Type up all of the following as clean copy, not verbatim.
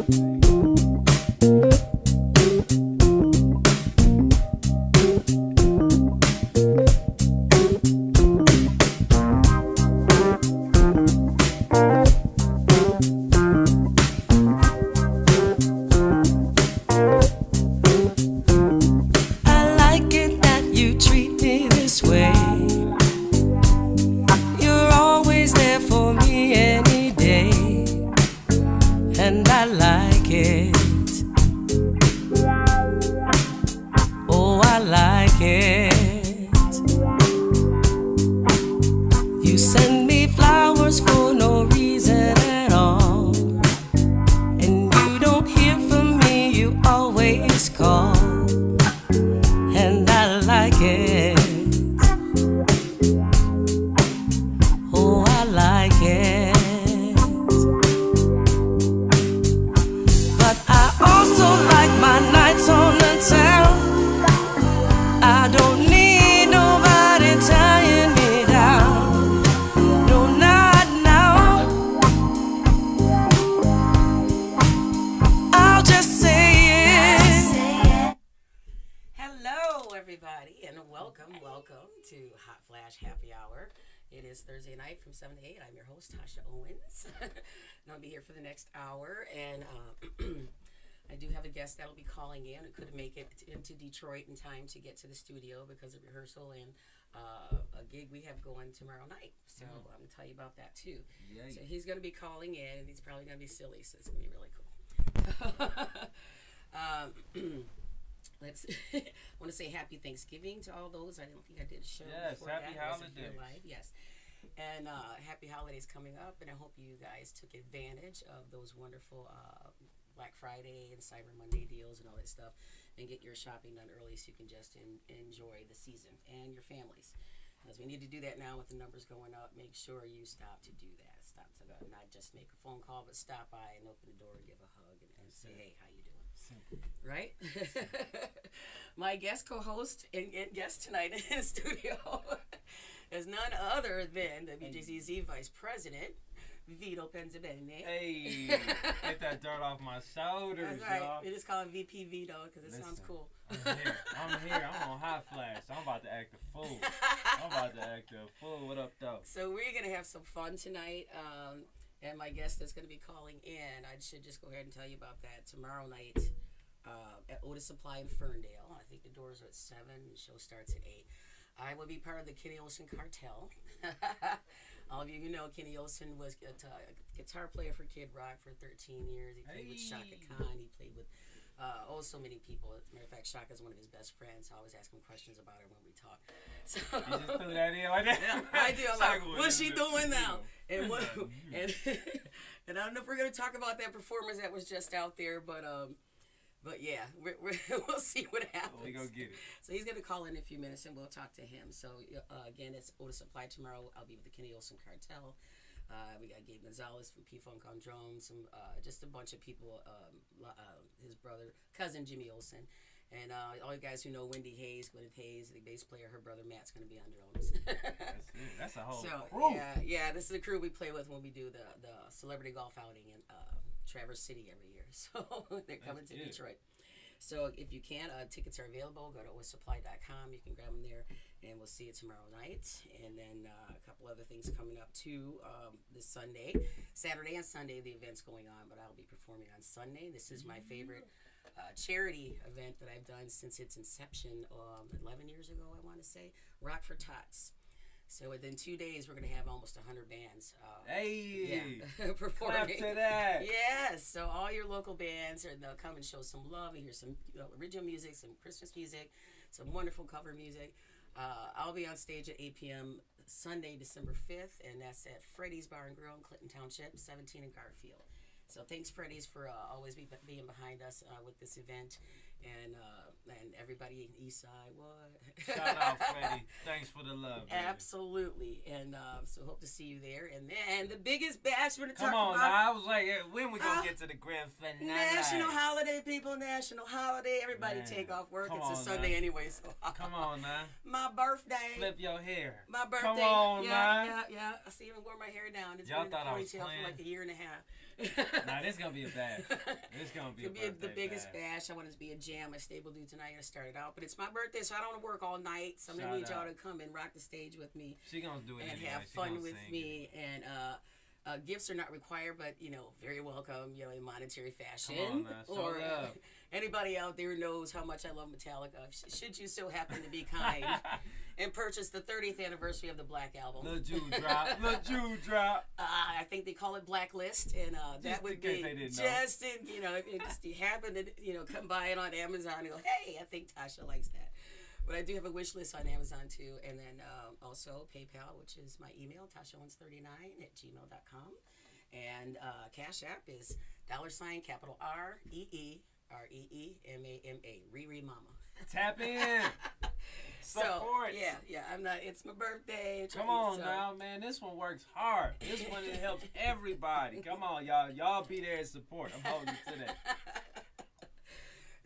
I like it that you treat me this way. You're always there for me any day, and I like it. Oh, I like it. You send me flowers for no reason at all, and you don't hear from me, you always call. And I like it. Oh, I like it. But I also like my nights on the town. I don't need nobody tying me down. No, not now. I'll just say it. Hello, everybody, and welcome to Hot Flash Happy Hour. It is Thursday night from 7 to 8. I'm your host, Tasha Owens. And I'll be here for the next hour. And I do have a guest that'll be calling in. It couldn't make it into Detroit in time to get to the studio because of rehearsal and a gig we have going tomorrow night. So I'm going to tell you about that, too. Yeah. So he's going to be calling in, and he's probably going to be silly, so it's going to be really cool. Let's want to say happy Thanksgiving to all those. I don't think I did a show Yes, before happy that. Wasn't here holidays. live. Yes, and happy holidays coming up. And I hope you guys took advantage of those wonderful Black Friday and Cyber Monday deals and all that stuff, and get your shopping done early so you can just enjoy the season and your families. As we need to do that now with the numbers going up, make sure you stop to do that. Stop to not just make a phone call, but stop by and open the door and give a hug and say, hey, how you doing? Simple. Right? My guest co-host and guest tonight in the studio is none other than WJZZ Vice President, Vito Penzabene. Hey, get that dirt off my shoulders, That's right. y'all. We just call him VP Vito because it sounds Listen, cool. I'm here. I'm on Hot Flash. I'm about to act a fool. What up, though? So we're going to have some fun tonight. And my guest that's going to be calling in, I should just go ahead and tell you about that. Tomorrow night at Otis Supply in Ferndale. I think the doors are at 7. The show starts at 8. I will be part of the Kenny Olson Cartel. All of you know Kenny Olson was a guitar player for Kid Rock for 13 years. He played with Shaka Khan. He played with so many people. As a matter of fact, Shaka's one of his best friends. I always ask him questions about her when we talk. So, You just threw that in like that? yeah, I do. I'm like, what's she doing now? And and I don't know if we're gonna talk about that performance that was just out there, but yeah, we'll see what happens. We gonna get it. So he's gonna call in a few minutes and we'll talk to him. So again, it's Otis Supply tomorrow. I'll be with the Kenny Olson Cartel. We got Gabe Gonzalez from P-Funk on drums. Some just a bunch of people. His cousin Jimmy Olsen. And all you guys who know Gwyneth Hayes, the bass player, her brother Matt's going to be on drums. That's a whole So, crew. yeah, this is the crew we play with when we do the celebrity golf outing in Traverse City every year. So they're coming to Detroit. So if you can, tickets are available. Go to osupply.com. You can grab them there, and we'll see you tomorrow night. And then a couple other things coming up too this Sunday. Saturday and Sunday the event's going on, but I'll be performing on Sunday. This is my favorite charity event that I've done since its inception 11 years ago, I want to say. Rock for Tots. So within 2 days, we're going to have almost 100 bands performing. Clap to that. Yes. So all your local bands, they'll come and show some love and hear some original music, some Christmas music, some wonderful cover music. I'll be on stage at 8 p.m. Sunday, December 5th, and that's at Freddy's Bar and Grill in Clinton Township, 17 in Garfield. So thanks, Freddy's, for always being behind us with this event, and everybody in Eastside. What? Shout out, Freddie. Thanks for the love. Baby. Absolutely, and so hope to see you there. And then the biggest bash we're gonna Come talk on, about. now. I was like, when we gonna get to the grand finale? National holiday, people. National holiday. Everybody take off work. Come It's a on, Sunday now. anyway. So Come on, now. my birthday. Flip your hair. My birthday. Come on, yeah, now. yeah. I see even wore my hair down. It's Y'all been in a thought I was ponytail for playing? like a year and a half. Nah, this gonna be a bash. This gonna be It'll a be the birthday biggest bash. I want it to be a jam. A stable do tonight. I started out, but it's my birthday, so I don't want to work all night. So I'm gonna Shout need y'all out. to come and rock the stage with me She gonna do it and anyway. have She fun gonna with sing me. And gifts are not required, but very welcome. In monetary fashion. Come on now, show or love. anybody out there knows how much I love Metallica. Should you so happen to be kind and purchase the 30th anniversary of the Black Album. Lil Jew drop. Lil Jew drop. I think they call it Blacklist, and that Just would in case be they didn't know. just in just you happen to come by it on Amazon and go, hey, I think Tasha likes that. But I do have a wish list on Amazon too, and then also PayPal, which is my email, tasha139@gmail.com, and Cash App is $capital REEREEMAMA, Riri Mama. Tap in. Support. So yeah, I'm not. It's my birthday. Come on so- now, man. This one works hard. This one it helps everybody. Come on, y'all. Y'all be there and support. I'm holding you to that.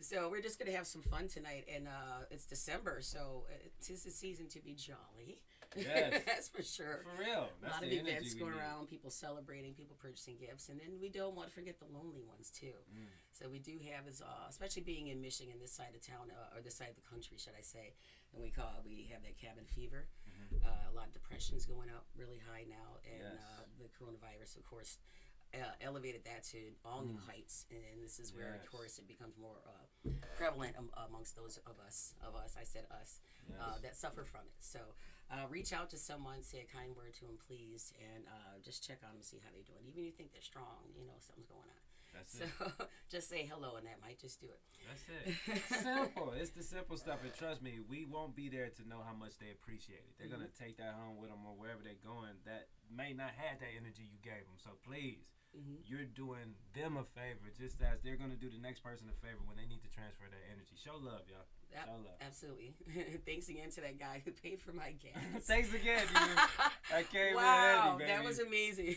So we're just gonna have some fun tonight, and it's December, so tis the season to be jolly. Yes. That's for sure. For real. A That's lot of the energy events we going need. around, people celebrating, people purchasing gifts, and then we don't want to forget the lonely ones too. So we do have, especially being in Michigan, this side of town, or this side of the country, should I say, and we have that cabin fever. A lot of depression's going up really high now, and Yes. the coronavirus, of course, elevated that to all new heights, and this is where, Yes. of course, it becomes more prevalent amongst those of us, I said us, Yes. that suffer from it. So reach out to someone, say a kind word to them, please, and just check on them, see how they're doing. Even if you think they're strong, something's going on. That's So it. just say hello, and that might just do it. That's it. Simple. It's the simple stuff. And trust me, we won't be there to know how much they appreciate it. They're going to take that home with them or wherever they're going that may not have that energy you gave them. So please, you're doing them a favor just as they're going to do the next person a favor when they need to transfer their energy. Show love, y'all. Show love. Absolutely. Thanks again to that guy who paid for my gas. Thanks again, dude. I came Wow, in handy, baby. that was amazing.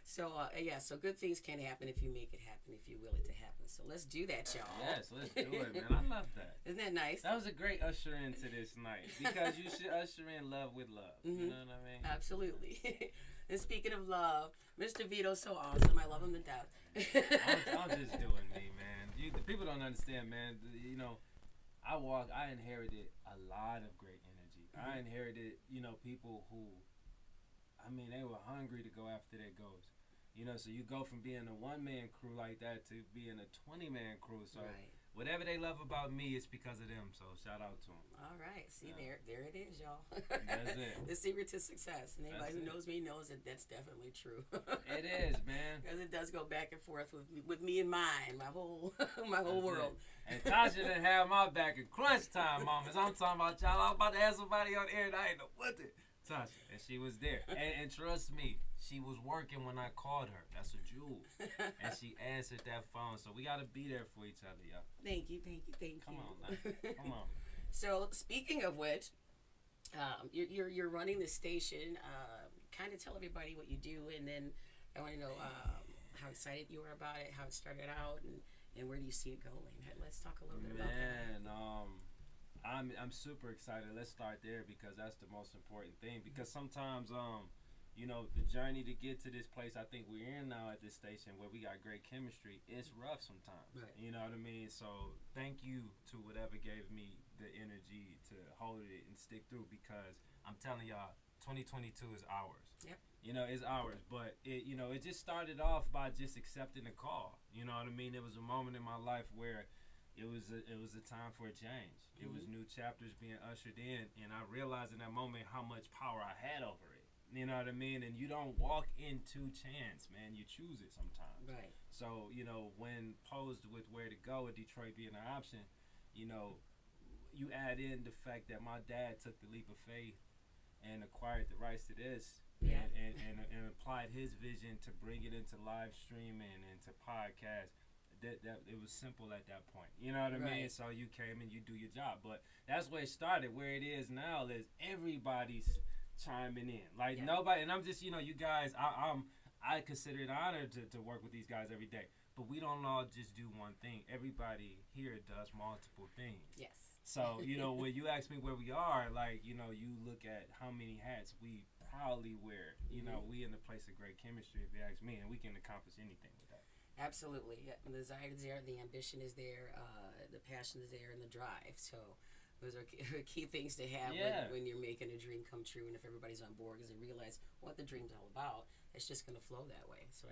So so good things can happen if you make it happen, if you will it to happen. So let's do that, y'all. Yes, let's do it, man. I love that. Isn't that nice? That was a great usher into this night because you should usher in love with love. You know what I mean? Absolutely. And speaking of love, Mr. Vito's so awesome. I love him to death. I'm just doing me, man. The people don't understand, man. I inherited a lot of great energy. I inherited, people who, they were hungry to go after their goals. So you go from being a one-man crew like that to being a 20-man crew. So Right. whatever they love about me, it's because of them. So shout out to them. All right. See, Yeah. there it is, y'all. That's it. The secret to success. And anybody That's who it. knows me knows that that's definitely true. It is, man. Because it does go back and forth with me and mine, my whole That's world. it. And Tasha didn't have my back in crunch time moments. I'm talking about y'all. I was about to have somebody on air and I didn't know what to. Tasha, and she was there. And trust me, she was working when I called her. That's a jewel. And she answered that phone. So we got to be there for each other, y'all. Thank you. Come on, now. Come on. So speaking of which, you're running the station. Kind of tell everybody what you do, and then I want to know how excited you are about it, how it started out, and where do you see it going. Let's talk a little bit about that. Man, I'm super excited. Let's start there because that's the most important thing. Because sometimes, the journey to get to this place I think we're in now at this station where we got great chemistry, it's rough sometimes. Right. You know what I mean? So thank you to whatever gave me the energy to hold it and stick through because I'm telling y'all, 2022 is ours. Yep. It's ours. But it just started off by just accepting the call. You know what I mean? There was a moment in my life where it was a time for a change. It was new chapters being ushered in, and I realized in that moment how much power I had over it. You know what I mean? And you don't walk into chance, man. You choose it sometimes. Right. So, when posed with where to go, with Detroit being an option, you add in the fact that my dad took the leap of faith and acquired the rights to this. Yeah. And applied his vision to bring it into live streaming and to podcasts. That it was simple at that point. You know what I mean? Right. So you came and you do your job. But that's where it started. Where it is now is everybody's chiming in. Like nobody, and I'm just, you guys, I consider it an honor to work with these guys every day. But we don't all just do one thing. Everybody here does multiple things. Yes. So, when you ask me where we are, like, you look at how many hats we proudly wear. You know, we in a place of great chemistry, if you ask me, and we can accomplish anything with that. Absolutely. Yeah, the desire is there, the ambition is there, the passion is there, and the drive. So those are key things to have when you're making a dream come true. And if everybody's on board, because they realize what the dream's all about, it's just going to flow that way. So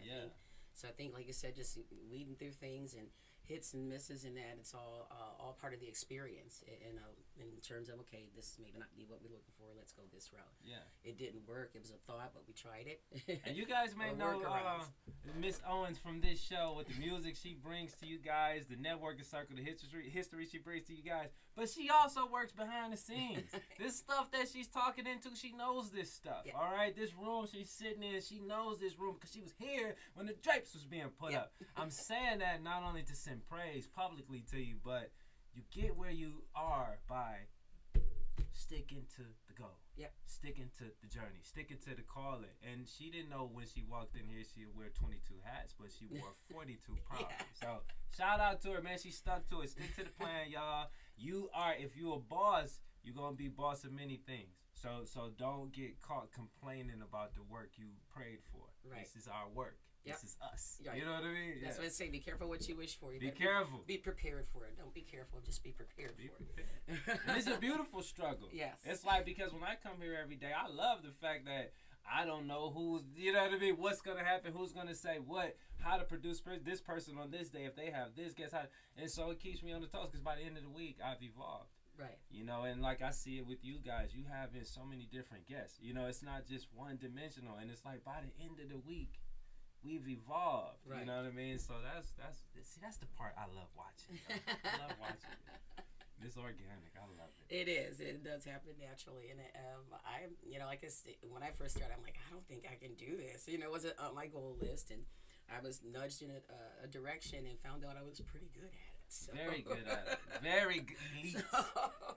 I think, like you said, just weeding through things and hits and misses and that, it's all part of the experience. And in terms of, okay, this may not be what we're looking for, let's go this route. Yeah. It didn't work. It was a thought, but we tried it. And you guys may know Miss Owens from this show with the music she brings to you guys, the networking circle, the history she brings to you guys. But she also works behind the scenes. This stuff that she's talking into, she knows this stuff. Yeah. All right, this room she's sitting in, she knows this room because she was here when the drapes was being put up. I'm saying that not only to send praise publicly to you, but you get where you are by sticking to the goal. Yep. Sticking to the journey, sticking to the calling. And she didn't know when she walked in here she'd wear 22 hats, but she wore 42 proudly. So shout out to her, man. She stuck to it. Stick to the plan, y'all. If you a boss, you're gonna be boss of many things. So don't get caught complaining about the work you prayed for. Right. This is our work. This is us. Right. You know what I mean? That's what I say. Be careful what you wish for. Be careful. Be prepared for it. Don't be careful. Just be prepared for it. And it's a beautiful struggle. Yes. It's like, because when I come here every day, I love the fact that I don't know who's, you know what I mean, what's going to happen, who's going to say what, how to produce this person on this day, if they have this, guess how. And so it keeps me on the toes, because by the end of the week, I've evolved. Right. You know, and like I see it with you guys, you having so many different guests. You know, it's not just one dimensional. And it's like by the end of the week, we've evolved. Right. You know what I mean? So that's the part I love watching. I love watching it. It's organic. I love it. It is. It does happen naturally. And when I first started, I'm like, I don't think I can do this. You know, it wasn't on my goal list, and I was nudged in a direction and found out I was pretty good at it. So. Very good at it. Very good.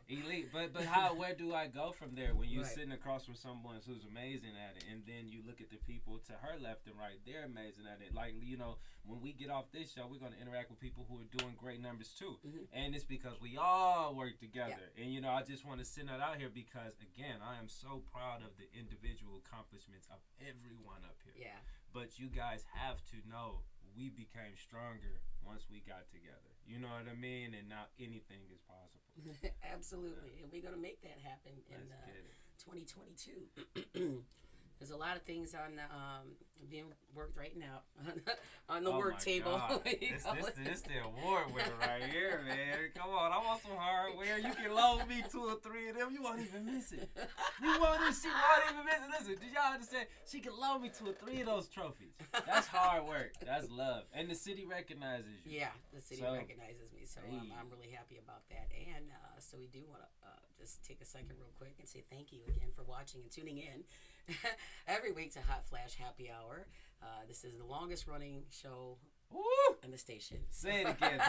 Elite. But where do I go from there when you're sitting across from someone who's amazing at it, and then you look at the people to her left and right, they're amazing at it. Like, you know, when we get off this show, we're going to interact with people who are doing great numbers too. Mm-hmm. And it's because we all work together. Yeah. And, you know, I just want to send that out here because, again, I am so proud of the individual accomplishments of everyone up here. Yeah. But you guys have to know we became stronger once we got together. You know what I mean? And now anything is possible. Absolutely. And we're going to make that happen in 2022. There's a lot of things on being worked right now on the work table. This the award winner right here, man. Come on, I want some hardware. You can loan me 2 or 3 of them. You won't even miss it. She won't even miss it. Listen, did y'all understand? She can loan me 2 or 3 of those trophies. That's hard work. That's love. And the city recognizes you. Yeah, the city recognizes me. So I'm really happy about that. And so we do want to just take a second real quick and say thank you again for watching and tuning in every week to Hot Flash Happy Hour. This is the longest running show on the station. Say it again,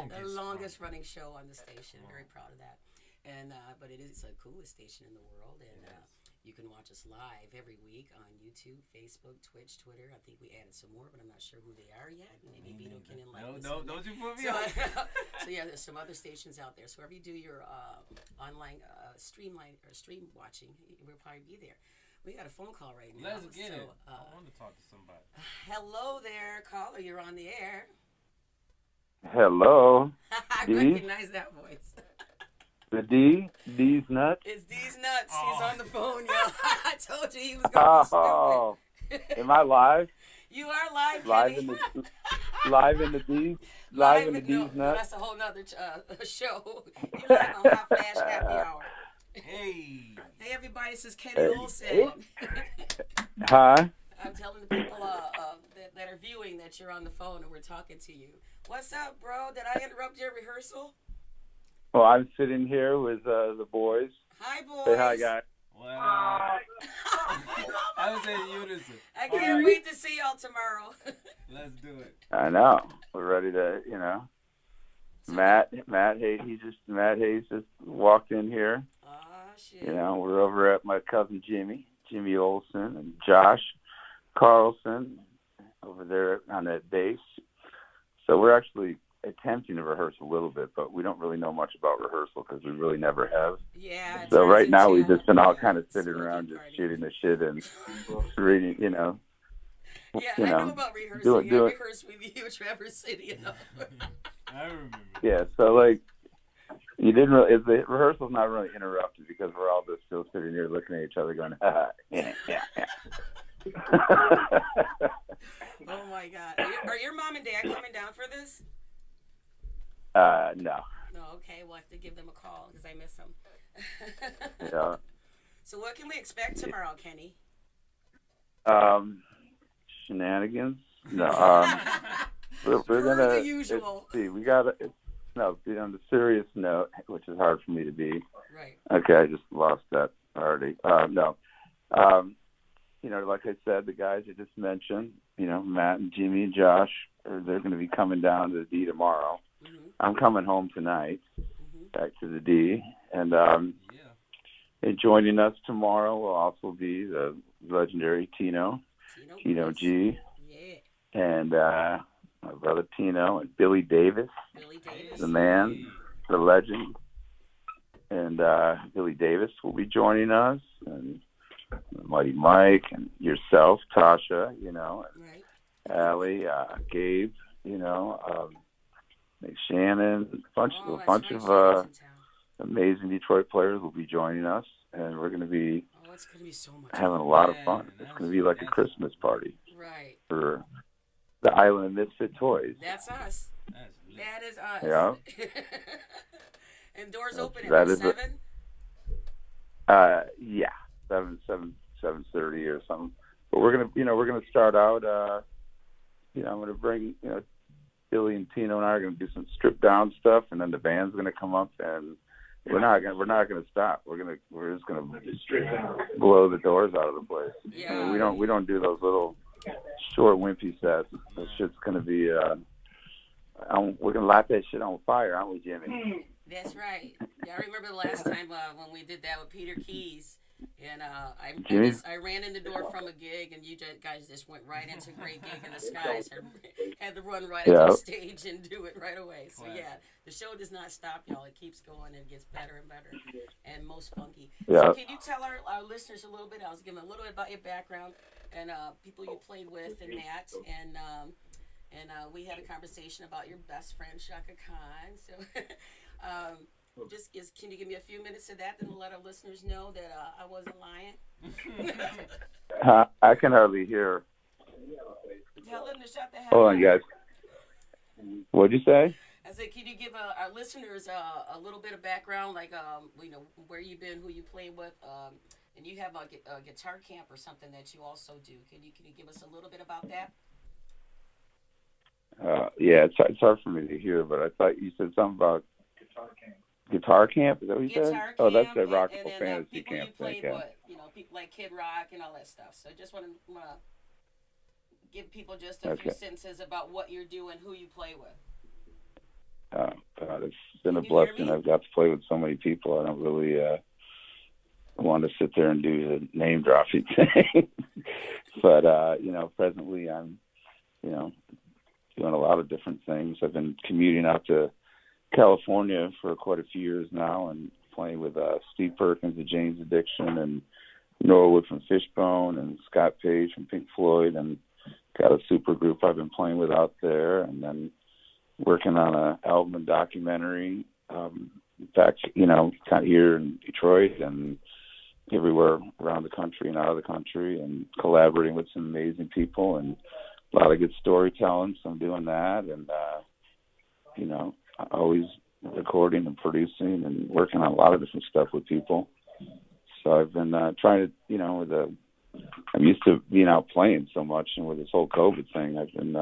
the longest running show on the station. Very proud of that. And but it is the coolest station in the world, and you can watch us live every week on YouTube, Facebook, Twitch, Twitter. I think we added some more, but I'm not sure who they are yet. Maybe Vito can enlighten us. No, don't you put me on. So yeah, there's some other stations out there. So wherever you do your online stream watching, we'll probably be there. We got a phone call right now. Let's get it. I want to talk to somebody. Hello there, caller. You're on the air. Hello. I recognize that voice. The D's nuts. It's D's nuts. He's on the phone, yo. I told you he was going to be stupid. Am I live? You are live, live in the live in the D's. Live in the D's nuts. That's a whole nother show. You live on Hot Flash Happy Hour. Hey, everybody. This is Kenny Olsen. Hi. I'm telling the people that are viewing that you're on the phone and we're talking to you. What's up, bro? Did I interrupt your rehearsal? Well, I'm sitting here with the boys. Hi, boys. Say hi, guys. What up? I was in unison. I can't wait to see y'all tomorrow. Let's do it. I know. We're ready to, Matt Hayes just walked in here. Shit. We're over at my cousin Jimmy Olsen, and Josh Carlson over there on that bass. So we're actually attempting to rehearse a little bit, but we don't really know much about rehearsal because we really never have. Yeah. it So turns right now into we've just been all a kind of sitting smoking around just party. shooting the shit and reading, Yeah, you I know, know about rehearsing. do I it. rehearsed with you, Traverse City. I remember. Yeah, so like you didn't really. The rehearsal's not really interrupted because we're all just still sitting here looking at each other, going, yeah. Oh my God! Are your mom and dad coming down for this? No. No. Okay, we'll have to give them a call because I miss them. Yeah. So what can we expect tomorrow, Kenny? Shenanigans. No. We're Per gonna the usual. see. We got to. No, be on the serious note, which is hard for me to be. Right. Okay, I just lost that already. No. Like I said, the guys I just mentioned, Matt and Jimmy and Josh, they're going to be coming down to the D tomorrow. Mm-hmm. I'm coming home tonight, back to the D, and and joining us tomorrow will also be the legendary Tino G, Yeah. and my brother Tino and Billy Davis, Billy Davis. the man, the legend, and Billy Davis will be joining us, and Mighty Mike, and yourself, Tasha, and Right. Allie, Gabe, Shannon, a bunch Oh, of that's right, Shannon's in town. amazing Detroit players will be joining us, and we're going to be Oh, it's gonna be so much having fun. a lot of fun. Man, It's going to be like a Christmas party Right. for the Island of Misfit Toys. That's us. That's lit. That is us. Yeah. And doors open that at is 7? Yeah, 7:30 or something. But we're gonna start out. I'm gonna bring Billy and Tino and I are gonna do some stripped down stuff, and then the band's gonna come up, and we're not gonna stop. We're just gonna blow the doors out of the place. Yeah. I mean, we don't do those little short wimpy sets. That shit's gonna be. We're gonna light that shit on fire, aren't we, Jimmy? That's right. Yeah, I remember the last time when we did that with Peter Keys, and Jimmy? I ran in the door from a gig, and you guys just went right into Great Gig in the Skies. I had to run right up the stage and do it right away. So yeah, the show does not stop, y'all. It keeps going and gets better and better, and most funky. Yeah. So can you tell our listeners a little bit? I was giving a little bit about your background and people you played with, and Matt, and we had a conversation about your best friend Shaka Khan. So. Can you give me a few minutes of that, and let our listeners know that I wasn't lying? I can hardly hear. Tell them to shut the hell Hold up. on, guys. What'd you say? I said, can you give our listeners a little bit of background, like where you've been, who you played with, and you have a guitar camp or something that you also do. Can you give us a little bit about that? Yeah, it's hard for me to hear, but I thought you said something about Guitar camp? Is that what you said? Guitar Oh, that's camp, the Rockville and then, Fantasy people Camp. you played Okay. with, people like Kid Rock and all that stuff. So just want to give people just a few Okay. sentences about what you're doing, who you play with. God, it's been a Can you hear blessing. me? I've got to play with so many people. I don't really want to sit there and do the name dropping thing. But presently I'm, doing a lot of different things. I've been commuting out to California for quite a few years now and playing with Steve Perkins of Jane's Addiction and Norwood from Fishbone and Scott Page from Pink Floyd, and got a super group I've been playing with out there, and then working on an album and documentary back, kind of here in Detroit and everywhere around the country and out of the country, and collaborating with some amazing people and a lot of good storytelling. So I'm doing that, and always recording and producing and working on a lot of different stuff with people. So I've been trying to, I'm used to being out playing so much, and with this whole COVID thing, I've been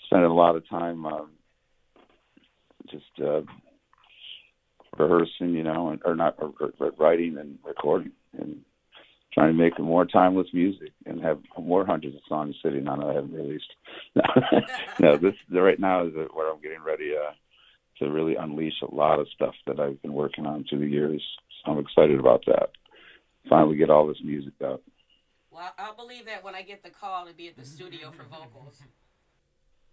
spending a lot of time just rehearsing, writing and recording, and trying to make more timeless music and have more hundreds of songs sitting on it I haven't released. No, this right now is where I'm getting ready to really unleash a lot of stuff that I've been working on through the years. So I'm excited about that. Finally get all this music out. Well, I'll believe that when I get the call to be at the studio for vocals.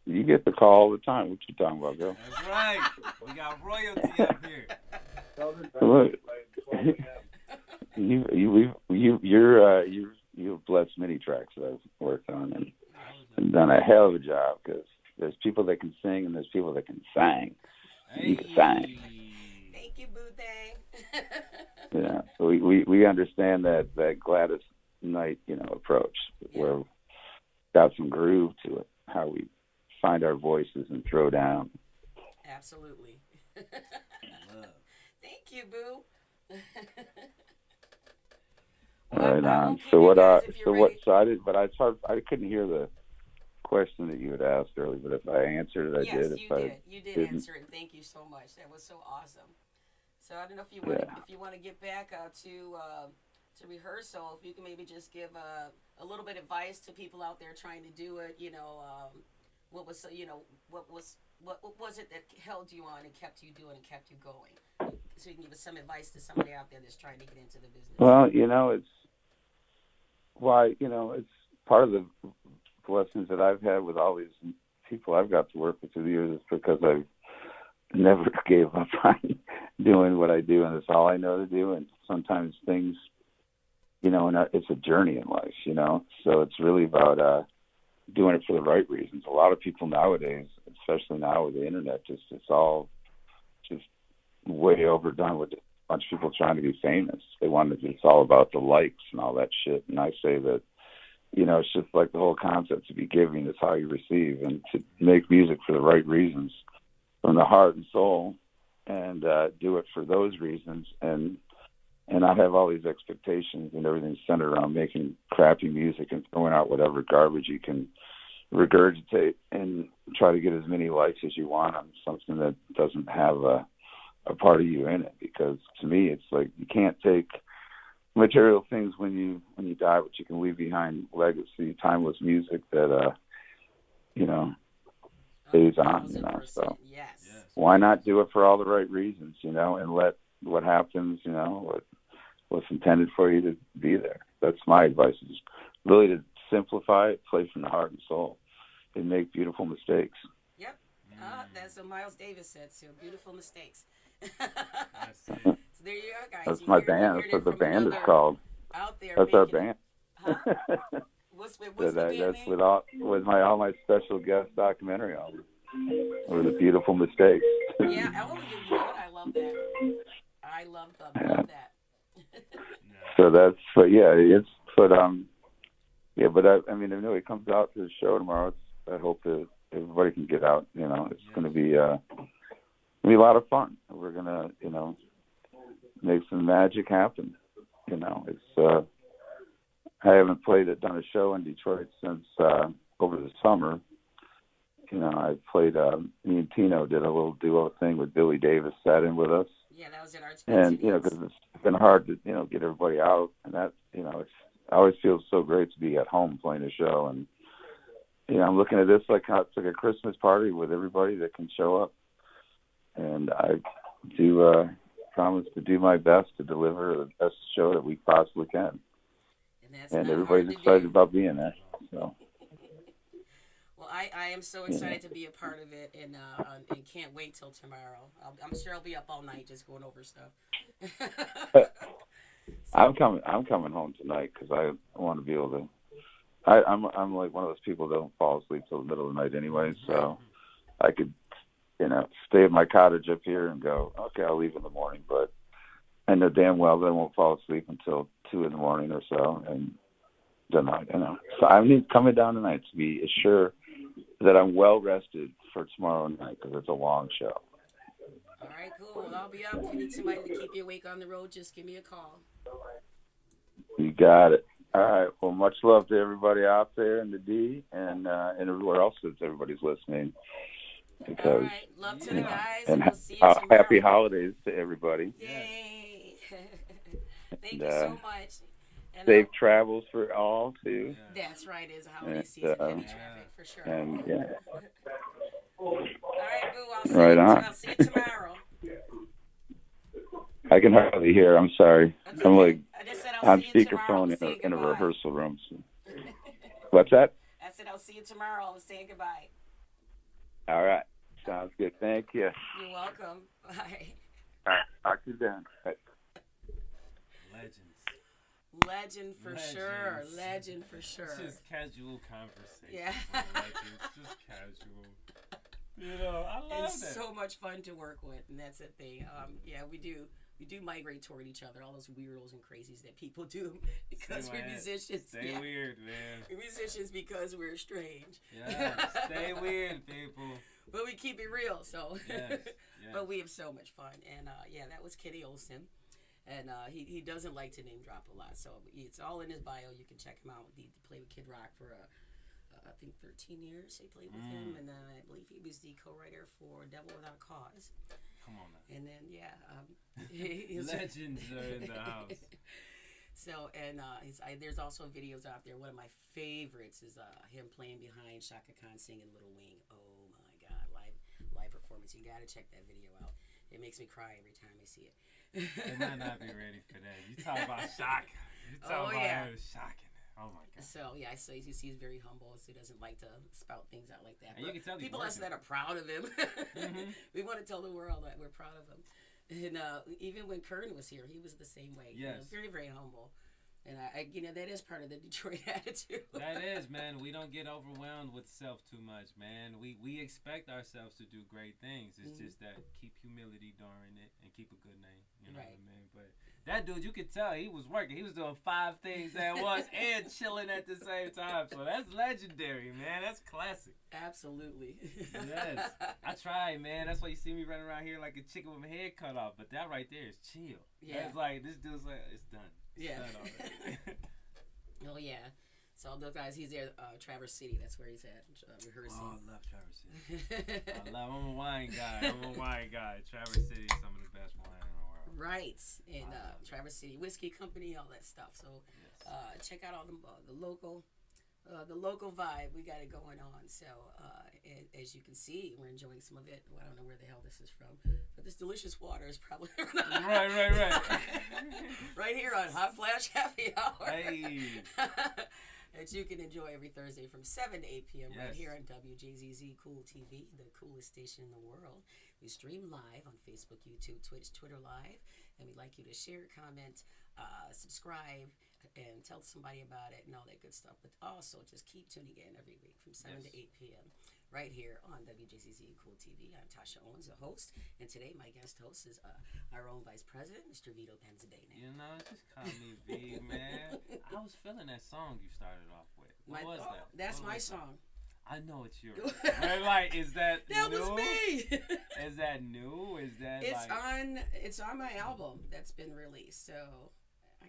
You get the call all the time. What you talking about, girl? That's right. We got royalty up here. Look, you've blessed many tracks that I've worked on and done a hell of a job, because there's people that can sing and there's people that can sing. You can sing. Thank you, Boo Thang. Yeah, so we understand that Gladys Knight, approach, where we've got some groove to it, how we find our voices and throw down. Absolutely. Thank you, Boo. Right I on. won't keep So you what? guys if you're So what? ready. So I did, but I couldn't hear the question that you had asked earlier. But if I answered it, I Yes, did. you If I did. You did didn't, answer it. Thank you so much. That was so awesome. So I don't know if you want if you want to get back to rehearsal, if you can maybe just give a little bit of advice to people out there trying to do it. What was what was it that held you on and kept you doing and kept you going? So you can give us some advice to somebody out there that's trying to get into the business. well, it's part of the blessings that I've had with all these people I've got to work with through the years is because I've never gave up on doing what I do, and it's all I know to do. And sometimes things, and it's a journey in life, So it's really about doing it for the right reasons. A lot of people nowadays, especially now with the internet, it's all just way overdone with a bunch of people trying to be famous. It's all about the likes and all that shit. And I say that, it's just like the whole concept to be giving is how you receive, and to make music for the right reasons from the heart and soul, and do it for those reasons, and not have all these expectations and everything centered around making crappy music and throwing out whatever garbage you can regurgitate and try to get as many likes as you want on something that doesn't have a part of you in it. Because to me, it's like you can't take material things when you die, but you can leave behind legacy, timeless music that stays on. 1000%. So Yes. why not do it for all the right reasons, and let what happens, what's intended for you to be there. That's my advice, is really to simplify it, play from the heart and soul, and make beautiful mistakes. Yep. That's what Miles Davis said too. Beautiful mistakes. That's it. So there you go, guys. That's You my heard- band. you That's heard what the it from band is another called. Out there That's our making it- band. Huh? What's the band That's name? with all my special guest documentary album, or the beautiful mistakes. Yeah. Oh, you know what? I love that. I love that. So that's, but yeah, it's, but yeah, but I mean, if it comes out to the show tomorrow, I hope that everybody can get out. It's going to be a lot of fun. We're gonna, make some magic happen. It's I haven't done a show in Detroit since over the summer. I played. Me and Tino did a little duo thing with Billy Davis, sat in with us. Yeah, that was in Arts. And because it's been hard to get everybody out, and that I always feel so great to be at home playing a show, and I'm looking at this like it's like a Christmas party with everybody that can show up, and I do promise to do my best to deliver the best show that we possibly can, and everybody's excited about being there. So. Well, I am so excited to be a part of it, and can't wait till tomorrow. I'm sure I'll be up all night just going over stuff. I'm coming home tonight because I want to be able to. I'm like one of those people that don't fall asleep till the middle of the night anyway, so I could stay at my cottage up here and go, okay, I'll leave in the morning, but I know damn well that I won't fall asleep until 2 in the morning or so, and tonight, So I'm coming down tonight to be sure that I'm well rested for tomorrow night, because it's a long show. All right, cool. Well, I'll be up. If you need somebody to keep you awake on the road, just give me a call. You got it. All right. Well, much love to everybody out there in the D and everywhere else that everybody's listening. Because, all right. Love to the guys, and we'll see you tomorrow. happy holidays to everybody. Yay! Thank you so much. And Safe travels for all too. that's right. It's a holiday season, heavy traffic for sure. And All right, Boo. I'll see you tomorrow. I can hardly hear. I'm sorry. That's I'm okay. like I just said I'll on see you tomorrow. speakerphone I'm saying in a goodbye. rehearsal room. So. What's that? I said I'll see you tomorrow. I'm saying goodbye. All right. Sounds good. Thank you. You're welcome. Bye. All right. Talk to you then. Bye. Legends. Legend for sure. Legends. Legend for sure. It's just casual conversation. Yeah. Legends. Just casual. You know, I love It's that. so much fun to work with, and that's the thing. Yeah, we do migrate toward each other. All those weirdos and crazies that people do because Stay we're like- musicians. Stay weird, man. We're musicians because we're strange. Yeah, stay weird, people. But we keep it real. So, Yes, but we have so much fun. And yeah, that was Kenny Olson. And he doesn't like to name drop a lot, so it's all in his bio. You can check him out. He played with Kid Rock for I think 13 years. He played with him, and I believe he was the co-writer for Devil Without a Cause. Come on now. And then Legends are in the house. So and there's also videos out there. One of my favorites is him playing behind Shaka Khan singing Little Wing. Oh my God, live performance. You got to check that video out. It makes me cry every time I see it. They might not be ready for that. You talk about shock. You talk about her shocking. Oh my God. So yeah, so you see he's very humble, so he doesn't like to spout things out like that. And you can tell he's people us working. that are proud of him, we want to tell the world that we're proud of him. And even when Kern was here, he was the same way. Yes. You know, very, very humble. And I that is part of the Detroit attitude. That is, man. We don't get overwhelmed with self too much, man. We expect ourselves to do great things. It's just that keep humility during it and keep a good name. You know what I mean? But that dude, you could tell he was working. He was doing 5 things at once and chilling at the same time. So that's legendary, man. That's classic. Absolutely. Yes. I tried, man. That's why you see me running around here like a chicken with my head cut off. But that right there is chill. Yeah. It's like, this dude's like, it's done. It's Yeah. done already. Oh yeah. So those guys, he's there, Traverse City. That's where he's at rehearsing. Oh, I love Traverse City. I'm a wine guy. Traverse City is some of the best wine in the world. Right, and Traverse City Whiskey Company, all that stuff. So check out all the local vibe. We got it going on. So as you can see, we're enjoying some of it. Well, I don't know where the hell this is from, but this delicious water is probably Right. right here on Hot Flash Happy Hour. Hey. That you can enjoy every Thursday from 7 to 8 p.m. right Yes. here on WJZZ Cool TV, the coolest station in the world. We stream live on Facebook, YouTube, Twitch, Twitter Live, and we'd like you to share, comment, subscribe, and tell somebody about it and all that good stuff. But also just keep tuning in every week from 7 to 8 p.m. right here on WJZZ Cool TV. I'm Tasha Owens, the host, and today my guest host is our own Vice President, Mr. Vito Penzadena. You know, just call me V, man. I was feeling that song you started off with. What was that? That's What my was that? song. I know it's yours. Right, like, is that That new? was me. Is that new? Is that It's on my album that's been released. So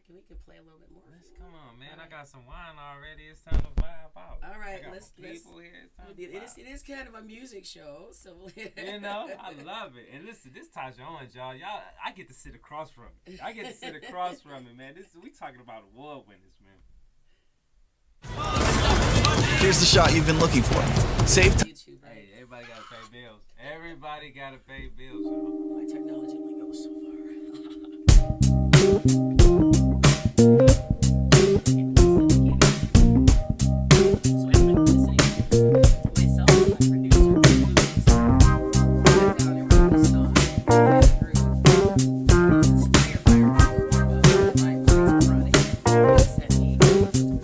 we can play a little bit more. Come on, man. All I right. got some wine already. It's time to vibe out. All right, I got let's people here. It's time to it is kind of a music show, so You know, I love it. And listen, this Tasha Owens, y'all, I get to sit across from it. Man. We talking about award winners, man. Here's the shot you've been looking for. Save YouTube, right? Hey, everybody gotta pay bills. Everybody gotta pay bills, y'all. My technology only goes so far. So I've been listening to myself and my producer, Lucas. Sat down and wrote this song. Inspired by my friends running. He sent me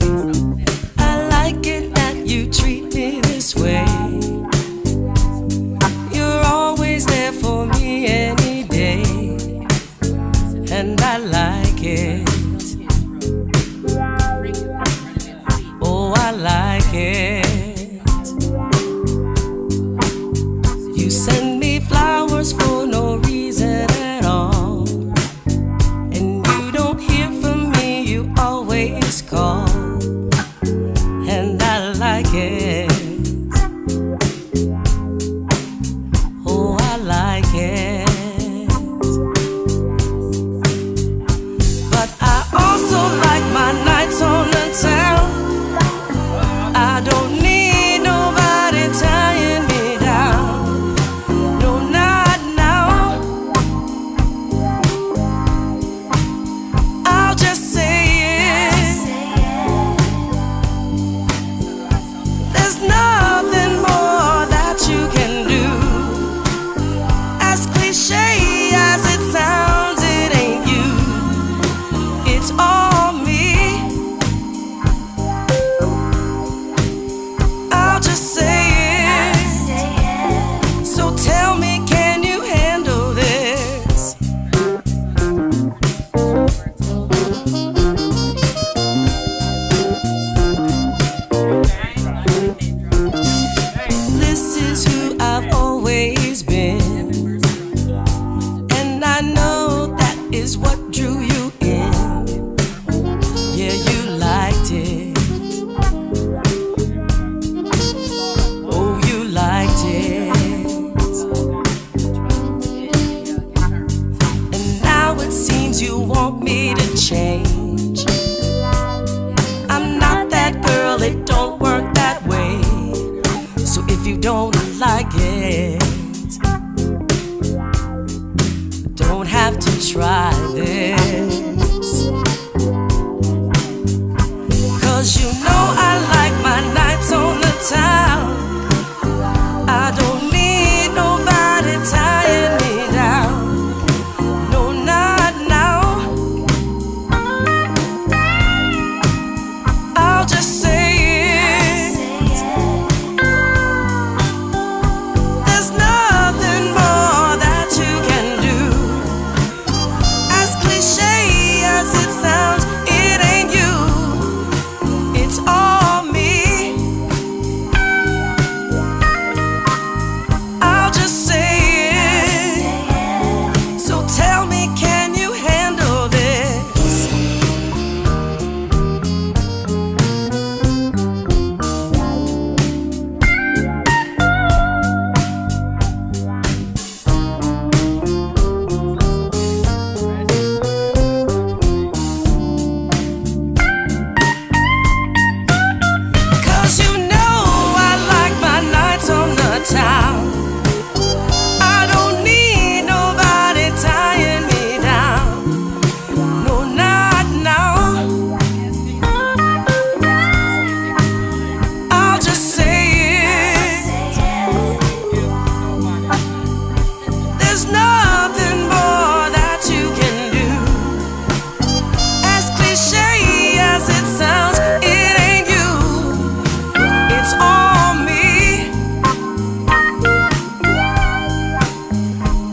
something. I like it that you treat me this way. You're always there for me any day, and I like it. you don't like it, don't have to try this. 'Cause you know I like my nights on the town. I don't need nobody tying me down. No, not now. I'll just say it. There's nothing more that you can do. As cliche as it sounds, it ain't you. It's all me. I'll just say it. So tell me, can you handle this? Cause you know I like my nights on the town. I don't need nobody tying me down. No, not now. I'll just say it. There's nothing more that you can do. As cliche as it sounds, it ain't you. It's all me.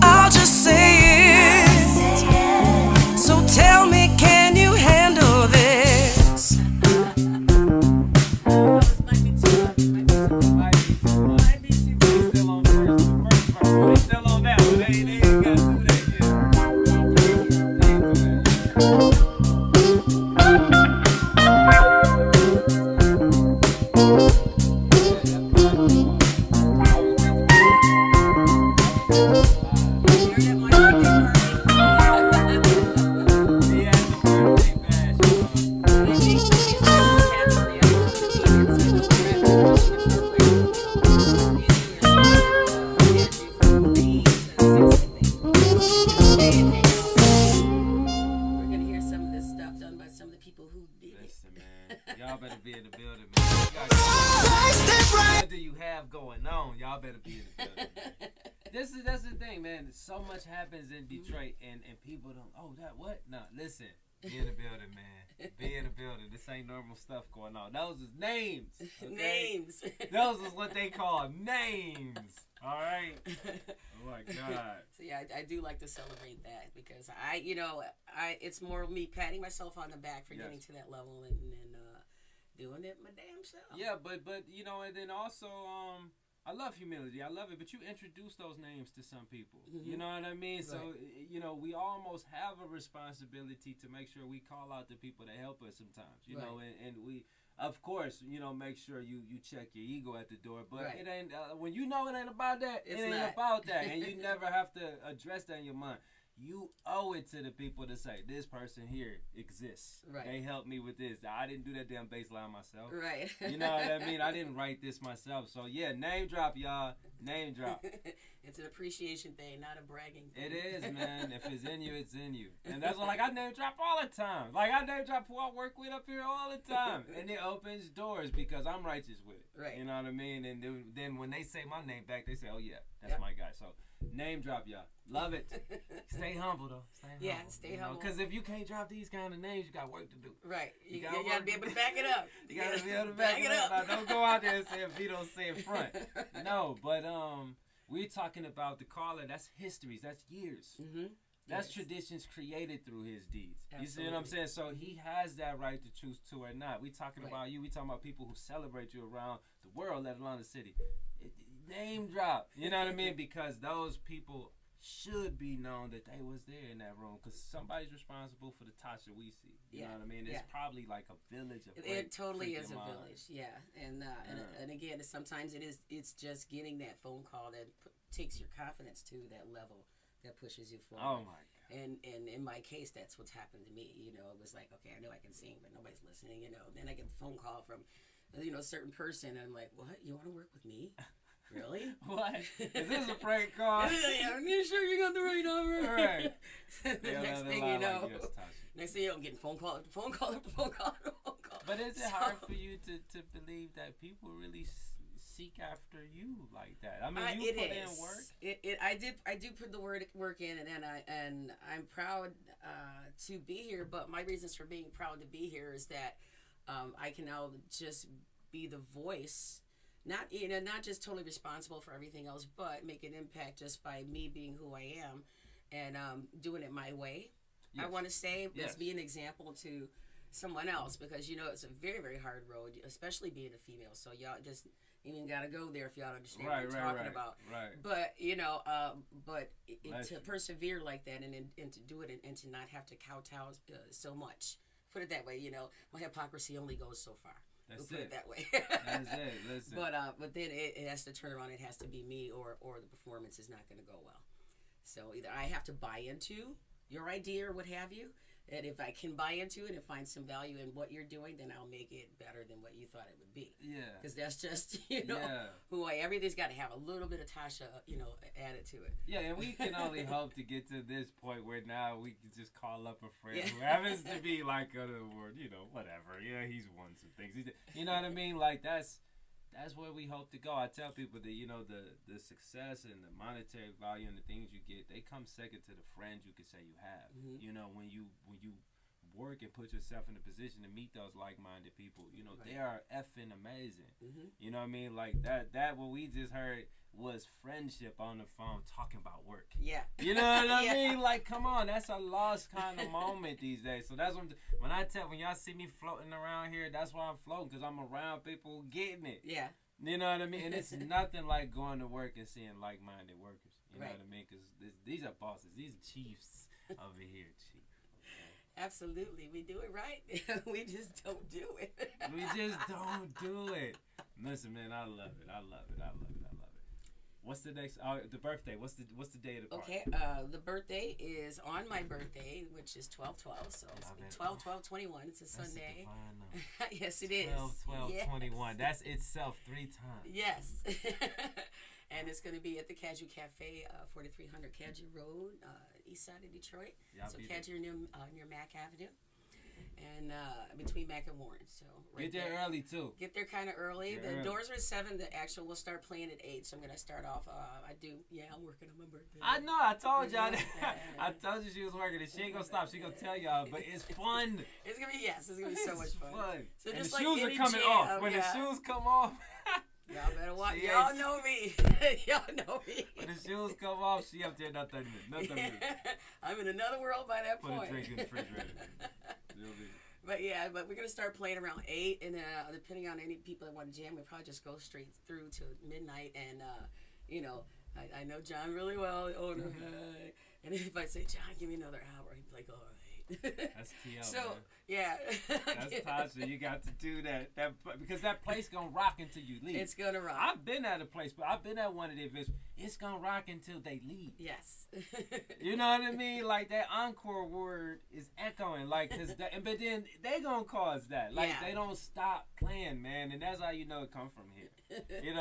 I'll just say it. So tell me, can you handle this? Might be too much. Might be too much. Still on first verse. Still on that one. They ain't got to do that yet. They ain't do that yet. We're gonna hear some of this stuff done by some of the people who did it. Listen, man. Y'all better be in the building, man. What do you have going on? Y'all better be in the building. That's the thing, man. So much happens in Detroit, and people don't. Oh, that what? No, listen. Be in the building, man. Be in the building. This ain't normal stuff going on. Those is names. Okay? Names. Those is what they call names. All right. Oh my God. So yeah, I do like to celebrate that because it's more me patting myself on the back for Yes. getting to that level and doing it my damn self. Yeah, but and then also I love humility. I love it. But you introduce those names to some people. Mm-hmm. You know what I mean? So, Right. we almost have a responsibility to make sure we call out the people that help us sometimes. You know, Right. and we, of course, make sure you check your ego at the door. But Right. it ain't, when you know it ain't about that, It's it ain't not. about that. And you never have to address that in your mind. You owe it to the people to say, this person here exists. Right. They helped me with this. I didn't do that damn bass line myself. Right. You know what I mean? I didn't write this myself. So, yeah, name drop, y'all. Name drop. It's an appreciation thing, not a bragging thing. It is, man. If it's in you, it's in you. And that's what, I name drop all the time. I name drop who I work with up here all the time. And it opens doors because I'm righteous with it. Right. You know what I mean? And then when they say my name back, they say, oh, yeah, that's Yep. my guy. So, name drop, y'all. Love it. Stay humble, though. Stay humble. Yeah, stay humble. Because if you can't drop these kind of names, you got work to do. Right. You gotta gotta work. be able to back it up. You gotta be able to back it up. Now, don't go out there and say if he don't say it front. No, but we're talking about the caller. That's histories. That's years. Mm-hmm. That's Yes. traditions created through his deeds. You see what I'm Absolutely. saying? So he has that right to choose to or not. We talking Right. about you. We talking about people who celebrate you around the world, let alone the city. Name drop. You know what I mean? Because those people should be known that they was there in that room because somebody's responsible for the Tasha we see. You know what I mean? It's yeah. probably like a village of It totally is a freaking village, yeah. And again, sometimes it's just getting that phone call that takes your confidence to that level that pushes you forward. Oh my God. And in my case, that's what's happened to me. You know, it was like, okay, I know I can sing, but nobody's listening. You know, then I get a phone call from, a certain person, and I'm like, what? You want to work with me? Really? What? Is this a prank call? I'm sure you got the right number. Right. The Yeah, next another thing line you know, like, yes, Tasha. next thing you know, I'm getting phone call after phone call after phone call after phone call. But is it So- hard for you to believe that people really seek after you like that? I mean, you it put is. in work. I do put the work in, and I'm proud to be here. But my reasons for being proud to be here is that I can now just be the voice, not just totally responsible for everything else, but make an impact just by me being who I am, and doing it my way. I Yes. want to say, Yes. let's be an example to someone else, because it's a very, very hard road, especially being a female. So y'all just even gotta go there if y'all don't understand what I'm talking about. Right. But Bless to you. persevere like that, and to do it, and to not have to kowtow so much. Put it that way, my hypocrisy only goes so far. That's We'll put it that way. That's it. Listen. But then it has to turn around. It has to be me, or the performance is not going to go well. So either I have to buy into your idea or what have you, and if I can buy into it and find some value in what you're doing, then I'll make it better than what you thought it would be. Yeah. Because that's just Yeah. who everything's got to have a little bit of Tasha added to it. Yeah, and we can only hope to get to this point where now we can just call up a friend Yeah. who happens to be like other word, whatever. Yeah, he's won some things. You know what I mean? Like that's where we hope to go. I tell people that the success and the monetary value and the things you get, they come second to the friends you could say you have. Mhm. When you work and put yourself in a position to meet those like-minded people, they are effing amazing. Mhm. You know what I mean? Like that what we just heard was friendship on the phone talking about work. Yeah. You know what I Yeah. mean? Like, come on, that's a lost kind of moment these days. So that's when y'all see me floating around here, that's why I'm floating, because I'm around people getting it. Yeah. You know what I mean? And it's nothing like going to work and seeing like-minded workers. You know Right. what I mean? Because these are bosses. These are chiefs over here, chief. Absolutely, we do it right. We just don't do it. We just don't do it. Listen, man, I love it. I love it. I love it. I love it. What's the next? The birthday. What's the day of the party? Okay, the birthday is on my birthday, which is 12/12. So it's Love it. 12/12/21. It's a That's Sunday. a divine number. Yes, it is. 12, Yes. 21. That's itself 3 times. Yes. And it's going to be at the Caju Cafe, 4300 Caju Road, east side of Detroit. Y'all So be there. Caju near Mack Avenue, and between Mack and Warren. So right Get there early too. Get there kind of early. Get The early. doors are at 7. The actual will start playing at 8. So I'm gonna start off. I'm working on my birthday. I know. I told y'all that. Yeah. I told you she was working. And she ain't gonna stop. She gonna tell y'all. But it's fun. It's gonna be It's gonna be so much It's fun. So and just the like shoes are any coming jam, off. When yeah. the shoes come off. Y'all better watch. She Y'all ain't- know me. Y'all know me. When the shoes come off, she up there not 30 minutes. Not 30 minutes. I'm in another world by that Put point. a drink in the refrigerator. You'll be- But we're gonna start playing around 8, and depending on any people that want to jam, we'll probably just go straight through to midnight. And I know John really well, the owner. And if I say, John, give me another hour, he'd be like, all right. That's TL, So man. yeah, That's Tasha. You got to do that. Because that place gonna rock until you leave. it's gonna rock. I've been at a place, but I've been at one of the events. It's gonna rock until they leave. Yes. You know what I mean? Like that encore word is echoing. Like, but then they gonna cause that. Like Yeah. they don't stop playing, man, and that's how you know it come from here.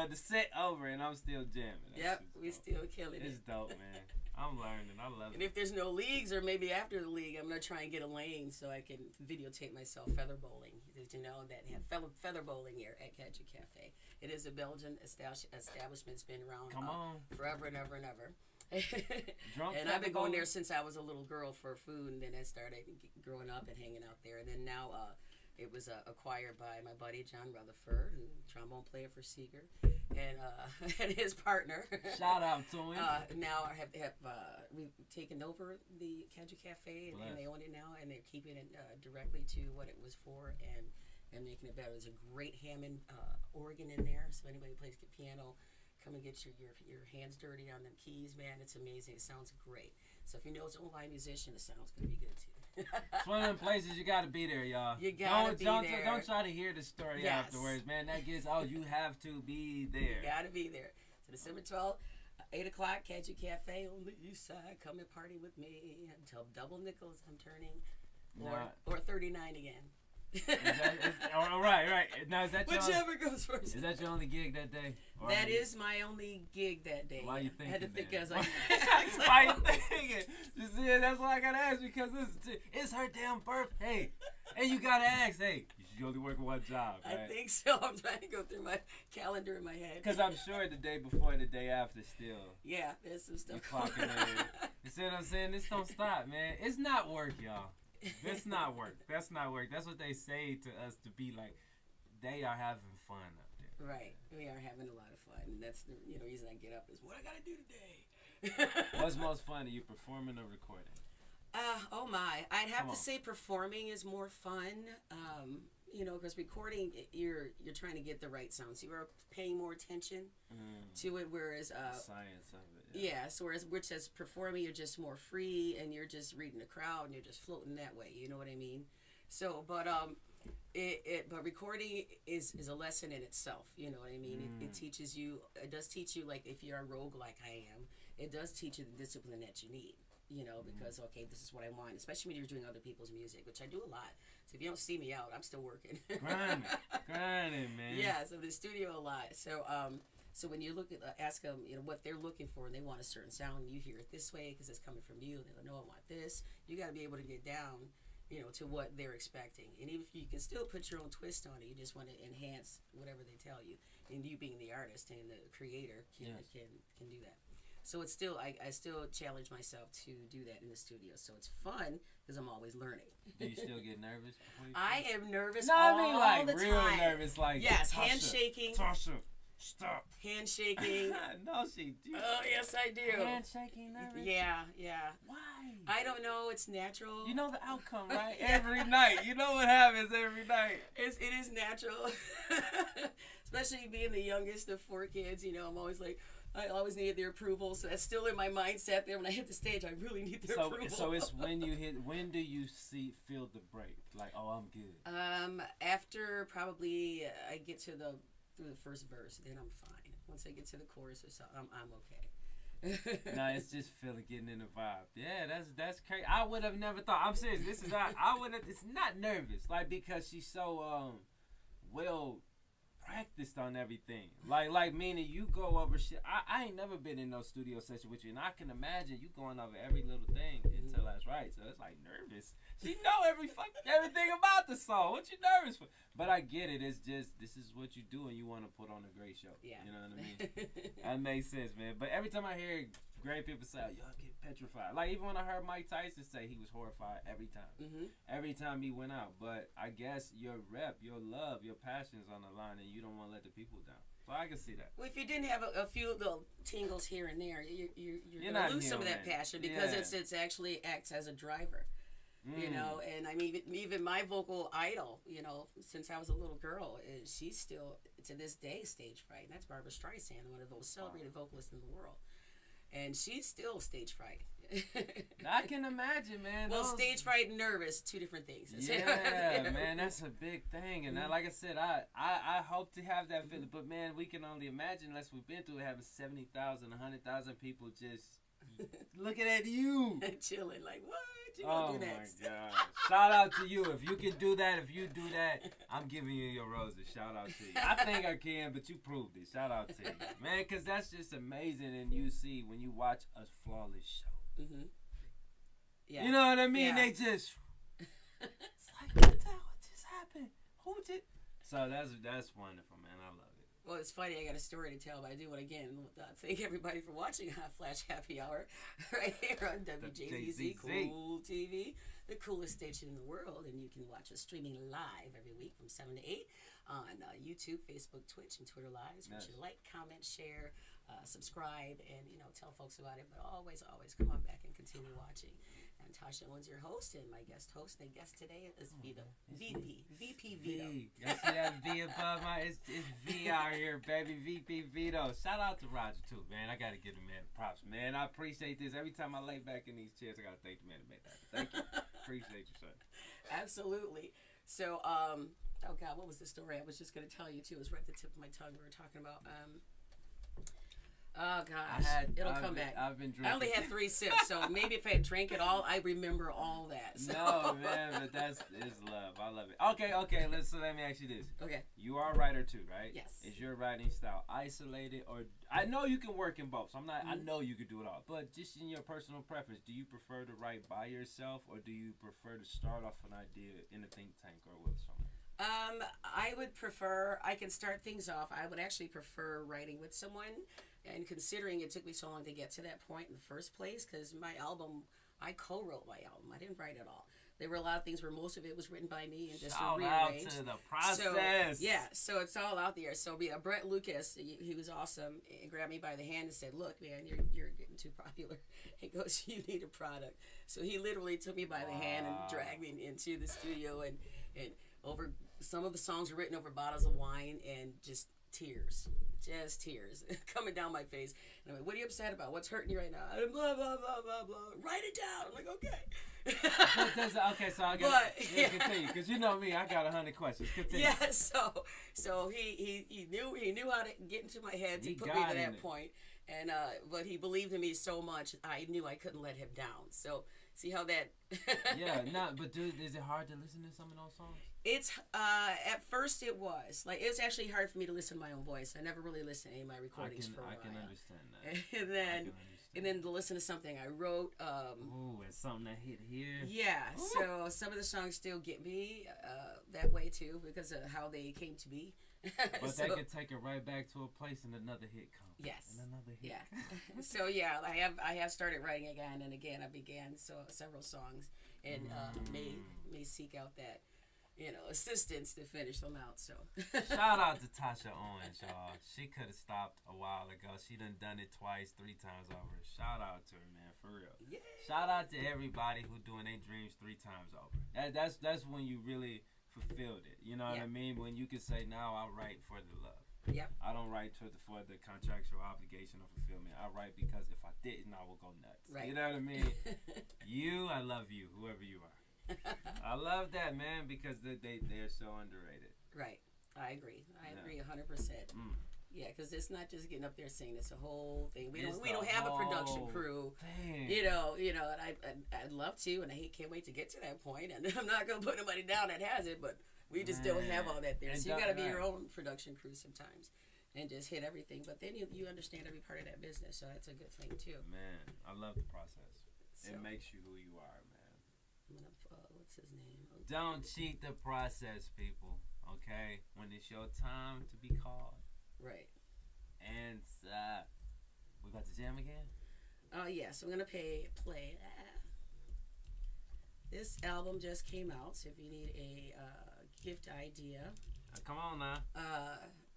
The set over and I'm still jamming. That Yep, shit's we dope. still killing It's it. dope, man. I'm learning. I love And it. if there's no leagues, or maybe after the league, I'm gonna try and get a lane so I can videotape myself feather bowling. Did you know that have feather bowling here at Caju Cafe? It is a Belgian establishment. It's been around Come on. forever and ever and ever. Drunk And I've been going feather there since I was a little girl for food, and then I started growing up and hanging out there. And then now it was acquired by my buddy John Rutherford, who trombone player for Seeger, and and his partner. Shout out to him. Now we've taken over the Caju Cafe, and Bless. they own it now, and they're keeping it directly to what it was for, and making it better. There's a great Hammond organ in there, so anybody who plays piano, come and get your hands dirty on them keys, man. It's amazing. It sounds great. So if you know it's owned by a musician, the sound's gonna be good too. It's one of them places you gotta be there, y'all. You gotta don't, be there. Don't try to hear the story Yes. afterwards, man. That gets you have to be there. You gotta be there. So December 12th, 8 o'clock, Caju Cafe on the east side. Come and party with me until double nickels I'm turning, or Nah. or 39 again. Right. Now, is that your Whichever goes first. is that your only gig that day? Or That are you- is my only gig that day. Why you I had to thinking think that? as I. Why you thinking? You see, that's why I gotta ask, because it's her damn birthday, and you gotta ask. Hey, you only working one job, I right? think so. I'm trying to go through my calendar in my head. Because I'm sure the day before and the day after still. Yeah, there's some You stuff. clocking in. You see what I'm saying? This don't stop, man. It's not work, y'all. That's not work. That's not work. That's what they say to us to be like, they are having fun up there. Right. We are having a lot of fun. And that's the reason I get up is what I got to do today. What's most fun? Are you performing or recording? Oh my. I'd have Come on. to say performing is more fun. Because recording, you're trying to get the right sound. So you're paying more attention to it, whereas The science of it. yeah, so which as performing, you're just more free and you're just reading the crowd and you're just floating that way. You know what I mean? So, but but recording is a lesson in itself. You know what I mean? It teaches you. It does teach you, like if you're a rogue like I am, it does teach you the discipline that you need. Because okay, this is what I want. Especially when you're doing other people's music, which I do a lot. So if you don't see me out, I'm still working. Grinding, man. Yeah, so the studio a lot. So when you look at ask them, what they're looking for, and they want a certain sound, and you hear it this way because it's coming from you, and they go, no, I want this. You got to be able to get down, to what they're expecting. And even if you can still put your own twist on it, you just want to enhance whatever they tell you. And you being the artist and the creator can do that. So it's still, I still challenge myself to do that in the studio. So it's fun because I'm always learning. Do you still get nervous before you I am nervous No, all I mean like the real time. nervous, like Yes, Tasha, handshaking. Tasha, stop. Handshaking. No, she do. Oh, yes, I do. Handshaking nervous. Yeah. Why? I don't know. It's natural. You know the outcome, right? Yeah. Every night. You know what happens every night. It is natural. Especially being the youngest of 4 kids, I'm always like, I always needed their approval. So that's still in my mindset there. When I hit the stage, I really need their approval. So it's when do you feel the break? Like, oh, I'm good. After probably I get through the first verse, then I'm fine. Once I get to the chorus or something, I'm okay. No, it's just getting in the vibe. Yeah, that's crazy. I would have never thought. I'm serious. This is I would have. It's not nervous, like because she's so well practiced on everything. Like meaning you go over shit. I ain't never been in no studio session with you, and I can imagine you going over every little thing until that's right. So it's like nervous. She know everything about the song. What you nervous for? But I get it. It's just this is what you do, and you want to put on a great show. Yeah. You know what I mean? That makes sense, man. But every time I hear great people say, "Y'all get petrified," like even when I heard Mike Tyson say he was horrified every time, every time he went out. But I guess your rep, your love, your passion is on the line, and you don't want to let the people down. So I can see that. Well, if you didn't have a few little tingles here and there, you're not gonna lose some of that human. passion because Yeah. it's actually acts as a driver. And I mean, even my vocal idol, since I was a little girl, she's still to this day stage fright. And that's Barbara Streisand, one of the most celebrated vocalists in the world, and she's still stage fright. I can imagine, man. Well, Those- stage fright and nervous, 2 different things. Yeah, man, that's a big thing. And like I said, I hope to have that feeling. But, man, we can only imagine, unless we've been through it, having 70,000, 100,000 people just looking at you. Chilling, like, what you Oh, gonna do my next? God. Shout out to you. If you can do that, I'm giving you your roses. Shout out to you. I think I can, but you proved it. Shout out to you. Man, because that's just amazing. And you see, when you watch a flawless show. Yeah. You know what I mean? Yeah. They just it's like what just happened? Who did? So that's wonderful, man. I love it. Well, it's funny. I got a story to tell, but I do want to again thank everybody for watching Hot Flash Happy Hour right here on WJZZ Cool TV, the coolest station in the world, and you can watch us streaming live every week from 7 to 8 on YouTube, Facebook, Twitch, and Twitter Lives. Make sure to like, comment, share, subscribe, and tell folks about it. But always come on back and continue watching. And Tasha Owens, your host, and my guest host. And guest today is Vito. VP Vito. Y'all see that V above it's V out here, baby. VP Vito. Shout out to Roger too, man. I gotta give the man props, man. I appreciate this. Every time I lay back in these chairs, I gotta thank the man that made that. Thank you. Appreciate you, son. Absolutely. So, oh God, what was the story I was just going to tell you too? It was right at the tip of my tongue. We were talking about, gosh, it'll come back. I've been drinking. I only had 3 sips, so maybe if I drank it all, I remember all that. So. No, man, but that's love. I love it. Okay. So let me ask you this. Okay. You are a writer too, right? Yes. Is your writing style isolated, or I know you can work in both. So I'm not. I know you could do it all. But just in your personal preference, do you prefer to write by yourself, or do you prefer to start off an idea in a think tank or with someone? I would prefer. I can start things off. I would actually prefer writing with someone, and considering it took me so long to get to that point in the first place, because my album, I co-wrote my album. I didn't write it all. There were a lot of things where most of it was written by me and just Shout rearranged. out to the process. So it's all out there. So Brett Lucas, he was awesome. He grabbed me by the hand and said, "Look, man, you're getting too popular." He goes, "You need a product." So he literally took me by the hand and dragged me into the studio, and over some of the songs were written over bottles of wine and just tears coming down my face. And I'm like, "What are you upset about? What's hurting you right now?" And blah blah blah blah blah. Write it down. I'm like, "Okay." Okay, so I got continue, because you know me, I got 100 questions. Continue. Yeah, so he knew how to get into my head to put me to that point, and but he believed in me so much, I knew I couldn't let him down. So see how that? Yeah, but dude, is it hard to listen to some of those songs? It's at first it was actually hard for me to listen to my own voice. I never really listened to any of my recordings for a while. I can understand that. And then to listen to something I wrote. Ooh, it's something that hit here. Yeah, so some of the songs still get me that way too, because of how they came to be. But they could take it right back to a place and another hit comes. Yes. And another hit. Yeah. So yeah, I have started writing again and again. I began several songs and may seek out that assistance to finish them out. So shout out to Tasha Owens, y'all. She could have stopped a while ago. She done it twice, 3 times over. Shout out to her, man, for real. Yeah. Shout out to everybody who doing their dreams 3 times over. That's when you really fulfilled it. You know what I mean? When you can say, now I write for the love. Yep. I don't write for the contractual obligation or fulfillment. I write because if I didn't, I would go nuts. Right. You know what I mean? I love you, whoever you are. I love that, man, because they're so underrated. Right. I agree. I agree 100%. Yeah, because it's not just getting up there singing. It's a whole thing. We don't have a production crew. Thing. You know, and I'd love to, and can't wait to get to that point. And I'm not gonna put anybody down that has it, but we just don't have all that there. And so you got to be your own production crew sometimes, and just hit everything. But then you understand every part of that business, so that's a good thing too. Man, I love the process. So, it makes you who you are, man. I'm gonna, what's his name? Don't cheat the process, people. Okay, when it's your time to be called. Right. And we about to jam again? Yes, I'm gonna play. This album just came out, so if you need a gift idea, Come on now.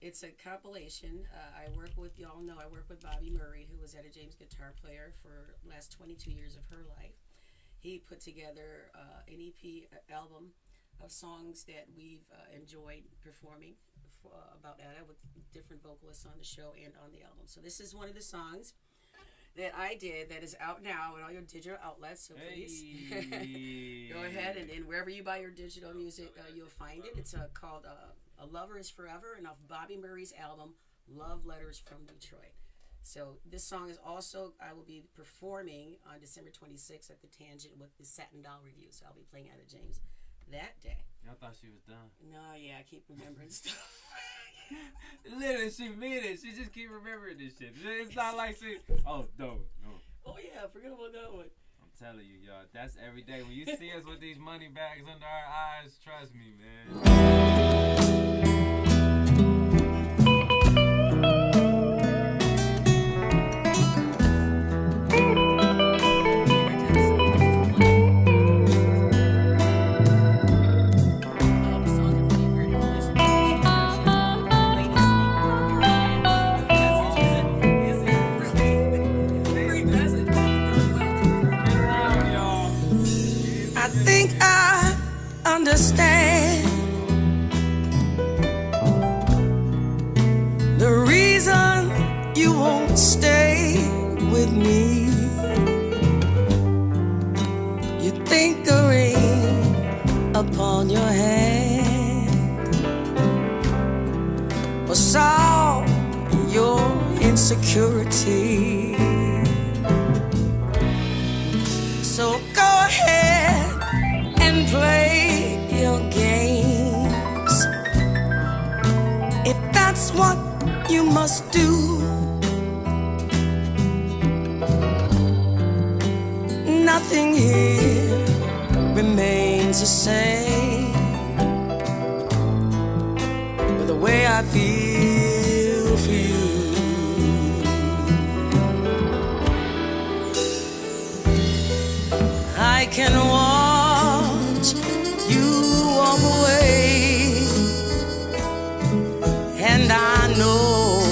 it's a compilation. I work with Bobby Murray, who was Etta James guitar player for the last 22 years of her life. He put together an EP album of songs that we've enjoyed performing about Etta with different vocalists on the show and on the album. So this is one of the songs that I did that is out now on all your digital outlets. So please go ahead and wherever you buy your digital music, you'll find it. It's called A Lover Is Forever, and off Bobby Murray's album, Love Letters from Detroit. So this song is also, I will be performing on December 26th at the Tangent with the Satin Doll Review. So I'll be playing Etta James that day. Y'all thought she was done. No, yeah, I keep remembering stuff. Literally, she mean it. She just keep remembering this shit. It's not like she. Oh no. Oh yeah, forget about that one. I'm telling you, y'all. That's every day. When you see us with these money bags under our eyes, trust me, man. I think I understand the reason you won't stay with me. You think the ring upon your hand was all your insecurity. security. So go ahead and play your games if that's what you must do. Nothing here remains the same. But the way I feel for you, I can watch you walk away, and I know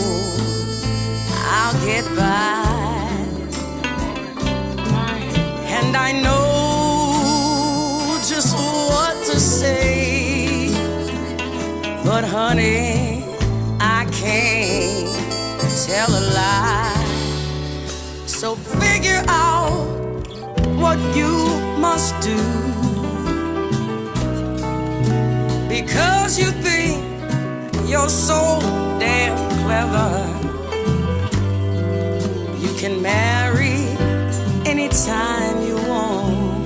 I'll get by. And I know just what to say, but honey, I can't tell a lie. So figure out what you must do, because you think you're so damn clever. You can marry anytime you want,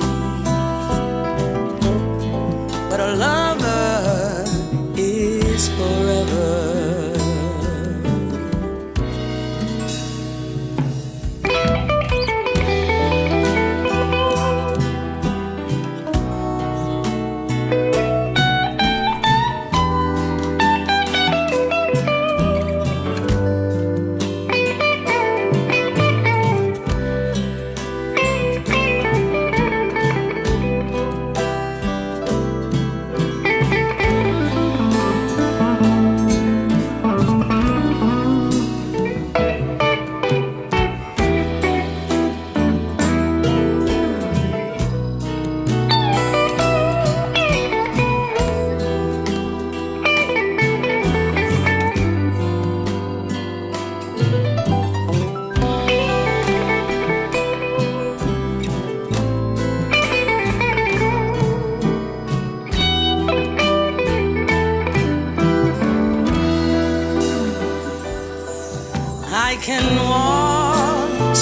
but a lover is forever. I can watch